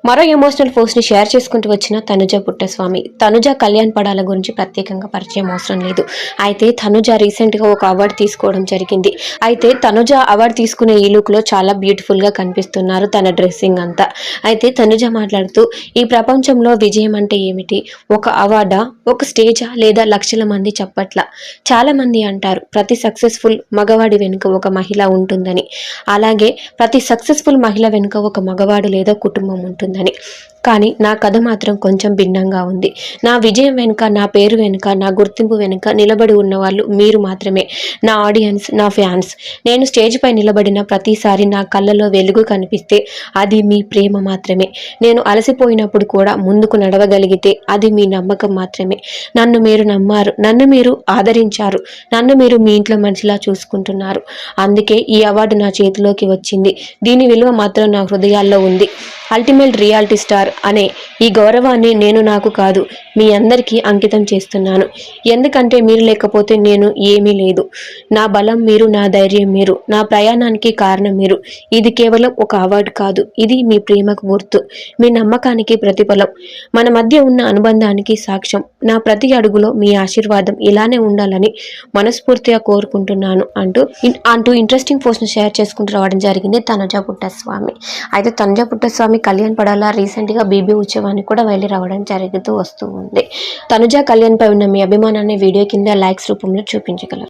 మరో emotional post ని share చేసుకుంటూ వచ్చిన తనుజ పుట్టస్వామి. తనుజ కళ్యాణ్ పడాల గురించి ప్రత్యేకంగా పరిచయం అవసరం లేదు. అయితే తనుజ రీసెంట్ గా ఒక అవార్డు తీసుకోవడం జరిగింది. అయితే తనుజ అవార్డు తీసుకునే ఈ లుక్ లో చాలా బ్యూటిఫుల్ గా కనిపిస్తున్నారు తన డ్రెస్సింగ్ అంతా. అయితే తనుజ మాట్లాడుతూ, ఈ ప్రపంచంలో విజయం అంటే ఏమిటి? ఒక అవార్డా, ఒక స్టేజా, లేదా లక్షల మంది చప్పట్ల? చాలా మంది అంటారు ప్రతి సక్సెస్ఫుల్ మగవాడి వెనుక ఒక మహిళ ఉంటుందని. అలాగే ప్రతి సక్సెస్ఫుల్ మహిళ వెనుక ఒక మగవాడు లేదా కుటుంబం ఉంటుందని. కానీ నా కథ మాత్రం కొంచెం భిన్నంగా ఉంది. నా విజయం వెనుక, నా పేరు వెనుక, నా గుర్తింపు వెనుక నిలబడి ఉన్న వాళ్ళు మీరు మాత్రమే. నా ఆడియన్స్, నా ఫ్యాన్స్. నేను స్టేజ్ పై నిలబడిన ప్రతిసారి నా కళ్ళలో వెలుగు కనిపిస్తే అది మీ ప్రేమ మాత్రమే. నేను అలసిపోయినప్పుడు కూడా ముందుకు నడవగలిగితే అది మీ నమ్మకం మాత్రమే. నన్ను మీరు నమ్మారు, నన్ను మీరు ఆదరించారు, నన్ను మీరు మీ ఇంట్లో మనిషిలా చూసుకుంటున్నారు. అందుకే ఈ అవార్డు నా చేతిలోకి వచ్చింది. దీని విలువ మాత్రం నా హృదయాల్లో ఉంది. అల్టిమేట్ రియాలిటీ స్టార్ అనే ఈ గౌరవాన్ని నేను నాకు కాదు, మీ అందరికీ అంకితం చేస్తున్నాను. ఎందుకంటే మీరు లేకపోతే నేను ఏమీ లేదు. నా బలం మీరు, నా ధైర్యం మీరు, నా ప్రయాణానికి కారణం మీరు. ఇది కేవలం ఒక అవార్డు కాదు, ఇది మీ ప్రేమకు గుర్తు, మీ నమ్మకానికి ప్రతిఫలం, మన మధ్య ఉన్న అనుబంధానికి సాక్ష్యం. నా ప్రతి అడుగులో మీ ఆశీర్వాదం ఇలానే ఉండాలని మనస్ఫూర్తిగా కోరుకుంటున్నాను అంటూ ఇంట్రెస్టింగ్ పోస్ట్ను షేర్ చేసుకుంటూ రావడం జరిగింది తనుజ పుట్టస్వామి. అయితే తనుజ పుట్టస్వామి కళ్యాణ్ పడాల రీసెంట్గా బీబీ ఉత్సవానికి కూడా వెళ్ళి రావడం జరుగుతూ వస్తూ ఉంది. తనుజ కళ్యాణ్ పై ఉన్న మీ అభిమానాన్ని వీడియో కింద లైక్స్ రూపంలో చూపించగలరు.